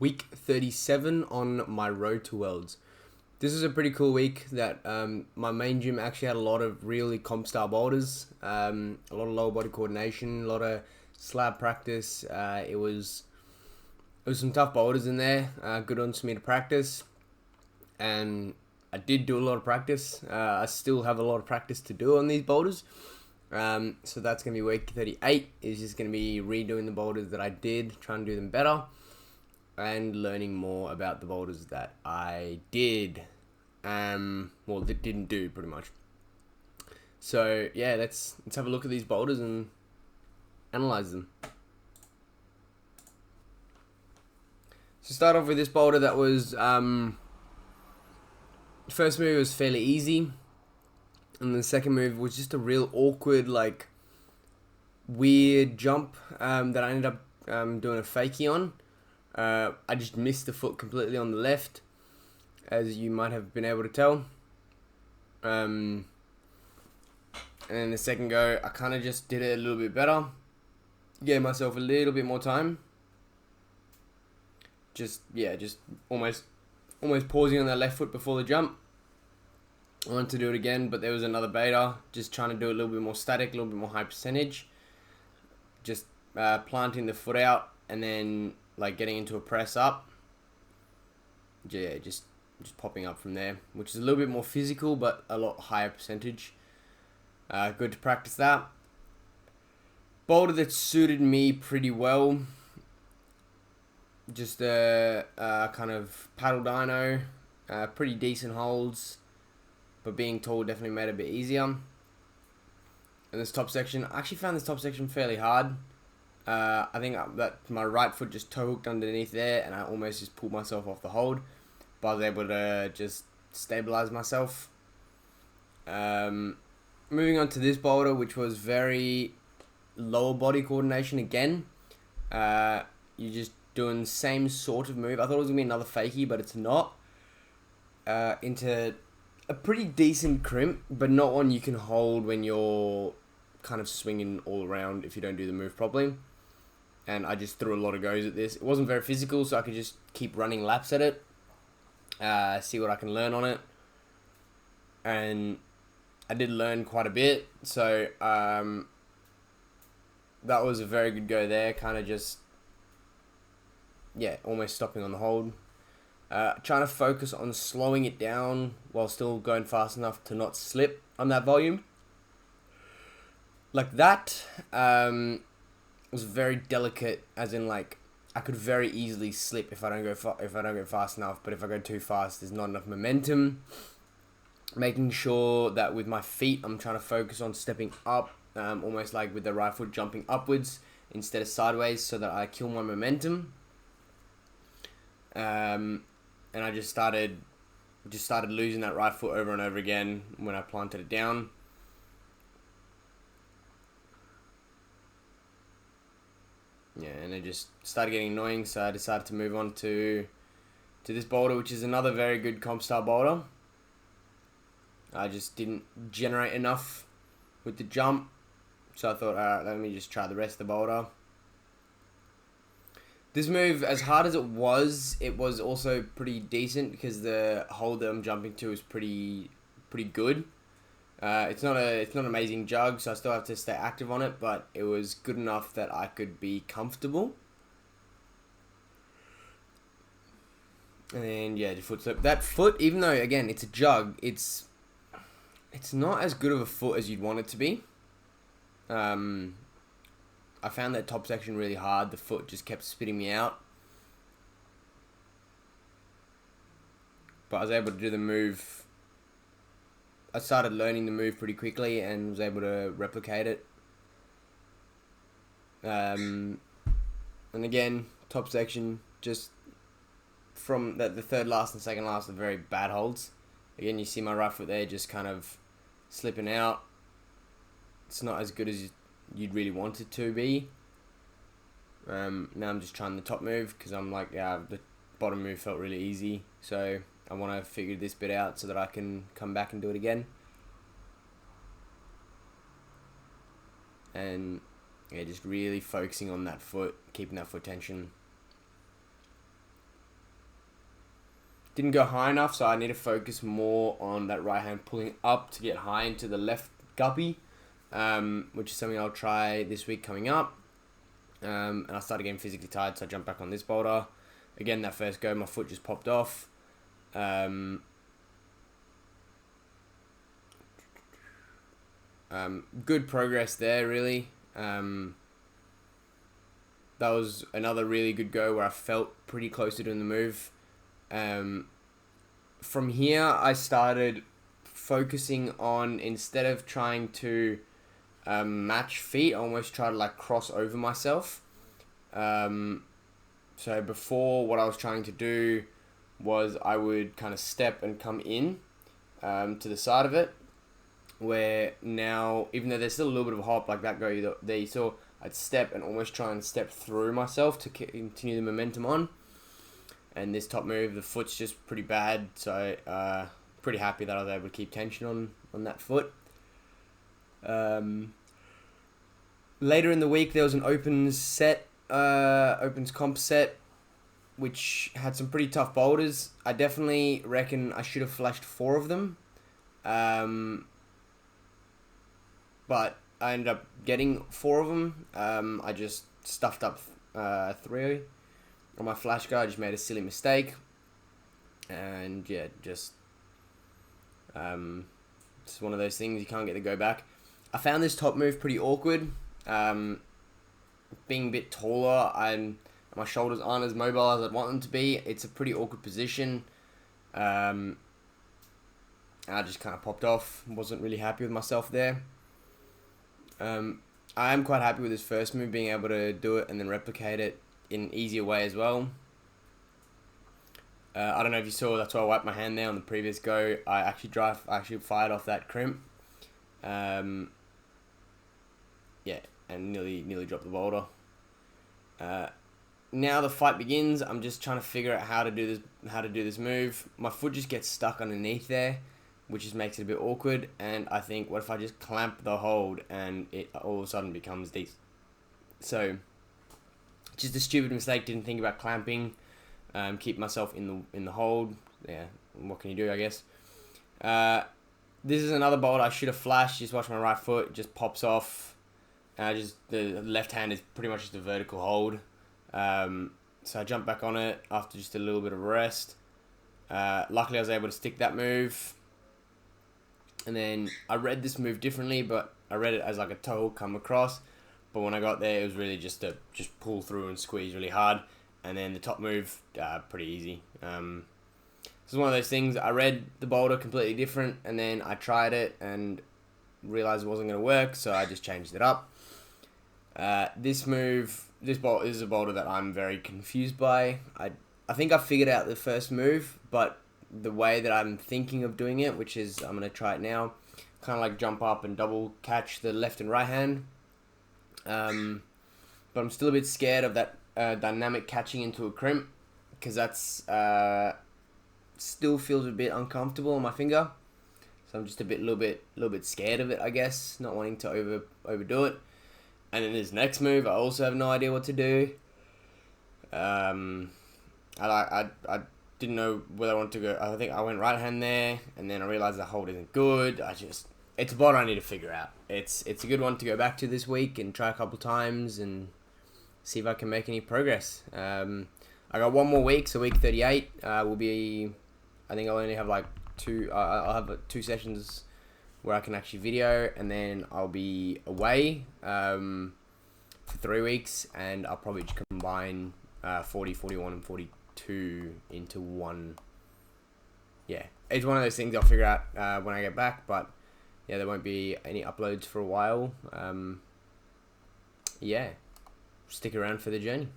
week 37 on my road to Worlds. This is a pretty cool week that my main gym actually had a lot of really comp style boulders, a lot of lower body coordination, a lot of slab practice. It was some tough boulders in there, good ones for me to practice, and I did do a lot of practice. I still have a lot of practice to do on these boulders. So that's going to be week 38, is just going to be redoing the boulders that I did, trying to do them better, and learning more about the boulders that I did, that didn't do, pretty much. So yeah, let's have a look at these boulders and analyze them. So start off with this boulder that was, first move was fairly easy, and the second move was just a real awkward, like, weird jump that I ended up doing a fakie on. I just missed the foot completely on the left, as you might have been able to tell. And then the second go, I kind of just did it a little bit better. Gave myself a little bit more time. Just almost pausing on that left foot before the jump. I wanted to do it again, but there was another beta. Just trying to do it a little bit more static, a little bit more high percentage. Just planting the foot out and then like getting into a press up. Yeah, just popping up from there, which is a little bit more physical, but a lot higher percentage. Good to practice that. Boulder that suited me pretty well. Just a kind of paddle dyno, pretty decent holds, but being tall definitely made it a bit easier. And this top section, I actually found this top section fairly hard. I think that my right foot just toe hooked underneath there, and I almost just pulled myself off the hold, but I was able to just stabilize myself. Moving on to this boulder, which was very lower body coordination again. You just doing the same sort of move. I thought it was going to be another fakie, but it's not. Into a pretty decent crimp, but not one you can hold when you're kind of swinging all around if you don't do the move properly. And I just threw a lot of goes at this. It wasn't very physical, so I could just keep running laps at it. See what I can learn on it. And I did learn quite a bit, so that was a very good go there. Kind of just, almost stopping on the hold. Trying to focus on slowing it down while still going fast enough to not slip on that volume. Like that was very delicate, as in like I could very easily slip if I don't go fast enough. But if I go too fast, there's not enough momentum. Making sure that with my feet, I'm trying to focus on stepping up, almost like with the right foot jumping upwards instead of sideways, so that I kill my momentum. And I just started losing that right foot over and over again when I planted it down. Yeah, and it just started getting annoying, so I decided to move on to this boulder, which is another very good comp style boulder. I just didn't generate enough with the jump, so I thought, alright, let me just try the rest of the boulder. This move, as hard as it was also pretty decent because the hold that I'm jumping to is pretty good. It's not an amazing jug, so I still have to stay active on it, but it was good enough that I could be comfortable. And yeah, the foot slip. That foot, even though again it's a jug, it's not as good of a foot as you'd want it to be. I found that top section really hard. The foot just kept spitting me out. But I was able to do the move. I started learning the move pretty quickly and was able to replicate it. And again, top section, just from the third last and second last are very bad holds. Again, you see my right foot there just kind of slipping out. It's not as good as you'd really want it to be. Now I'm just trying the top move because I'm like, the bottom move felt really easy. So I want to figure this bit out so that I can come back and do it again. And yeah, just really focusing on that foot, keeping that foot tension. didn't go high enough, so I need to focus more on that right hand pulling up to get high into the left guppy, which is something I'll try this week coming up. And I started getting physically tired, so I jumped back on this boulder. Again, that first go, my foot just popped off. Good progress there, really. That was another really good go where I felt pretty close to doing the move. From here, I started focusing on, instead of trying to match feet, I almost try to like cross over myself. So before, what I was trying to do was I would kind of step and come in to the side of it, where now, even though there's still a little bit of a hop like that go there you saw, I'd step and almost try and step through myself to continue the momentum on. And this top move, the foot's just pretty bad, so pretty happy that I was able to keep tension on that foot. Later in the week, there was an opens comp set, which had some pretty tough boulders. I definitely reckon I should have flashed 4 of them. But I ended up getting 4 of them. I just stuffed up 3 on my flash guard. I just made a silly mistake. And yeah, just it's one of those things you can't get to go back. I found this top move pretty awkward. Being a bit taller, my shoulders aren't as mobile as I'd want them to be. It's a pretty awkward position. I just kind of popped off. Wasn't really happy with myself there. I am quite happy with this first move, being able to do it and then replicate it in an easier way as well. I don't know if you saw, that's why I wiped my hand there on the previous go. I actually fired off that crimp. Yeah, and nearly dropped the boulder. Now the fight begins. I'm just trying to figure out how to do this move. My foot just gets stuck underneath there, which just makes it a bit awkward. And I think, what if I just clamp the hold and it all of a sudden becomes decent? So, just a stupid mistake. Didn't think about clamping. Keep myself in the hold. Yeah, what can you do, I guess. This is another boulder I should have flashed. Just watch my right foot. It just pops off. The left hand is pretty much just a vertical hold. So I jumped back on it after just a little bit of rest. Luckily, I was able to stick that move. And then I read this move differently, but I read it as like a toe hook come across. But when I got there, it was really just to pull through and squeeze really hard. And then the top move, pretty easy. This is one of those things, I read the boulder completely different, and then I tried it and realized it wasn't going to work, so I just changed it up. This is a boulder that I'm very confused by. I think I figured out the first move, but the way that I'm thinking of doing it, which is, I'm going to try it now, kind of like jump up and double catch the left and right hand. But I'm still a bit scared of that dynamic catching into a crimp, because that's still feels a bit uncomfortable on my finger. So I'm just a little bit scared of it, I guess, not wanting to overdo it. And then this next move, I also have no idea what to do. I didn't know whether I wanted to go. I think I went right hand there, and then I realized the hold isn't good. It's a boulder I need to figure out. It's a good one to go back to this week and try a couple times and see if I can make any progress. I got one more week, so week 38 will be. I think I'll only have like two. I'll have 2 sessions where I can actually video, and then I'll be away for 3 weeks, and I'll probably just combine 40, 41, and 42 into one. Yeah, it's one of those things I'll figure out when I get back, but yeah, there won't be any uploads for a while. Yeah, stick around for the journey.